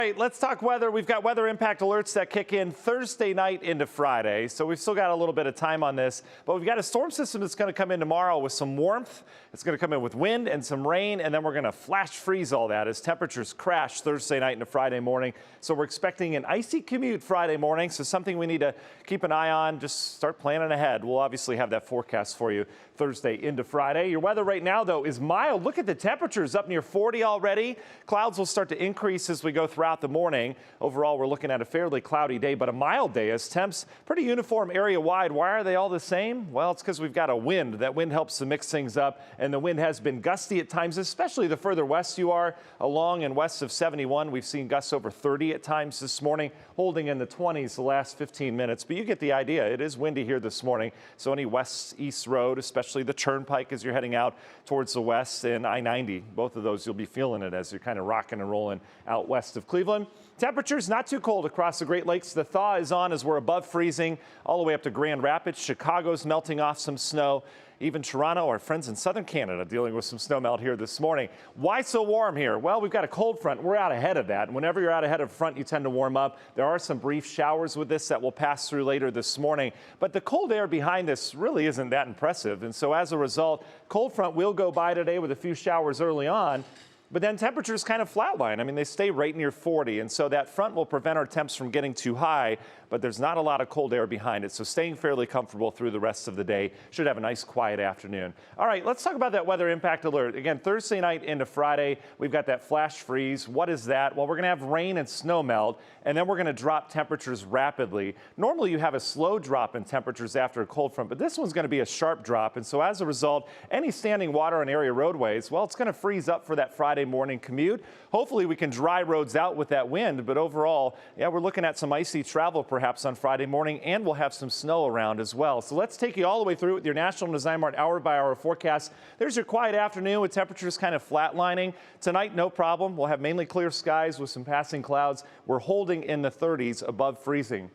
All right, let's talk weather. We've got weather impact alerts that kick in Thursday night into Friday, so we've still got a little bit of time on this, but we've got a storm system that's going to come in tomorrow with some warmth. It's going to come in with wind and some rain, and then we're going to flash freeze all that as temperatures crash Thursday night into Friday morning. So we're expecting an icy commute Friday morning, so something we need to keep an eye on. Just start planning ahead. We'll obviously have that forecast for you Thursday into Friday. Your weather right now, though, is mild. Look at the temperatures up near 40 already. Clouds will start to increase as we go throughout the morning. Overall, we're looking at a fairly cloudy day, but a mild day as temps pretty uniform area wide. Why are they all the same? Well, it's because we've got a wind. That wind helps to mix things up, and the wind has been gusty at times, especially the further west you are. Along and west of 71, we've seen gusts over 30 at times this morning, holding in the 20s the last 15 minutes. But you get the idea. It is windy here this morning, so any west-east road, especially the Turnpike as you're heading out towards the west, and I-90, both of those you'll be feeling it as you're kind of rocking and rolling out west of Cleveland. Temperatures not too cold across the Great Lakes. The thaw is on as we're above freezing all the way up to Grand Rapids. Chicago's melting off some snow. Even Toronto, our friends in southern Canada, dealing with some snow melt here this morning. Why so warm here? Well, we've got a cold front. We're out ahead of that. And whenever you're out ahead of front, you tend to warm up. There are some brief showers with this that will pass through later this morning. But the cold air behind this really isn't that impressive. And so as a result, cold front will go by today with a few showers early on. But then temperatures kind of flatline. I mean, they stay right near 40. And so that front will prevent our temps from getting too high. But there's not a lot of cold air behind it. So staying fairly comfortable through the rest of the day. Should have a nice quiet afternoon. All right, let's talk about that weather impact alert. Again, Thursday night into Friday, we've got that flash freeze. What is that? Well, we're going to have rain and snow melt. And then we're going to drop temperatures rapidly. Normally, you have a slow drop in temperatures after a cold front. But this one's going to be a sharp drop. And so as a result, any standing water on area roadways, well, it's going to freeze up for that Friday morning commute. Hopefully we can dry roads out with that wind, but overall, yeah, we're looking at some icy travel perhaps on Friday morning, and we'll have some snow around as well. So let's take you all the way through with your National Design Mart hour-by-hour forecast. There's your quiet afternoon with temperatures kind of flatlining. Tonight, no problem. We'll have mainly clear skies with some passing clouds. We're holding in the 30s above freezing.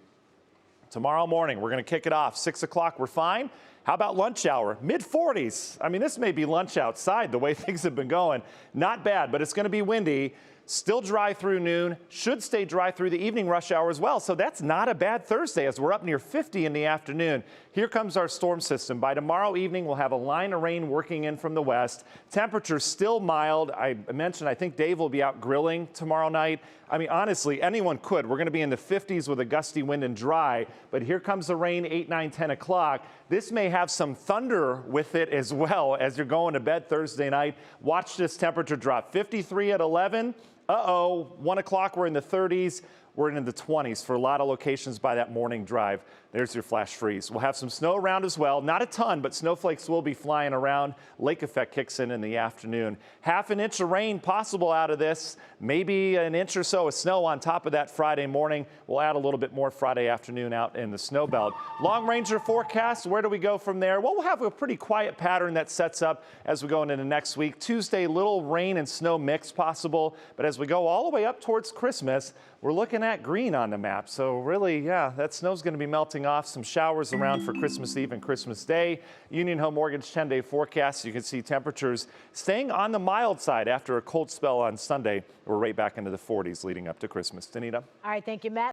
Tomorrow morning, we're going to kick it off. 6 o'clock, we're fine. How about lunch hour? Mid-40s. I mean, this may be lunch outside the way things have been going. Not bad, but it's going to be windy. Still dry through noon. Should stay dry through the evening rush hour as well. So that's not a bad Thursday as we're up near 50 in the afternoon. Here comes our storm system. By tomorrow evening, we'll have a line of rain working in from the west. Temperatures still mild. I mentioned I think Dave will be out grilling tomorrow night. I mean, honestly, anyone could. We're going to be in the 50s with a gusty wind and dry. But here comes the rain 8, 9, 10 o'clock. This may have some thunder with it as well as you're going to bed Thursday night. Watch this temperature drop. 53 at 11. 1 o'clock, we're in the 30s. We're in the 20s for a lot of locations by that morning drive. There's your flash freeze. We'll have some snow around as well. Not a ton, but snowflakes will be flying around. Lake effect kicks in the afternoon. Half an inch of rain possible out of this. Maybe an inch or so of snow on top of that Friday morning. We'll add a little bit more Friday afternoon out in the snow belt. Long ranger forecast. Where do we go from there? Well, we'll have a pretty quiet pattern that sets up as we go into next week. Tuesday, little rain and snow mix possible. But as we go all the way up towards Christmas, we're looking at green on the map. So really, yeah, that snow's going to be melting off. Some showers around for Christmas Eve and Christmas Day. Union Home Mortgage 10-day forecast. You can see temperatures staying on the mild side after a cold spell on Sunday. We're right back into the 40s leading up to Christmas. Danita? All right, thank you, Matt.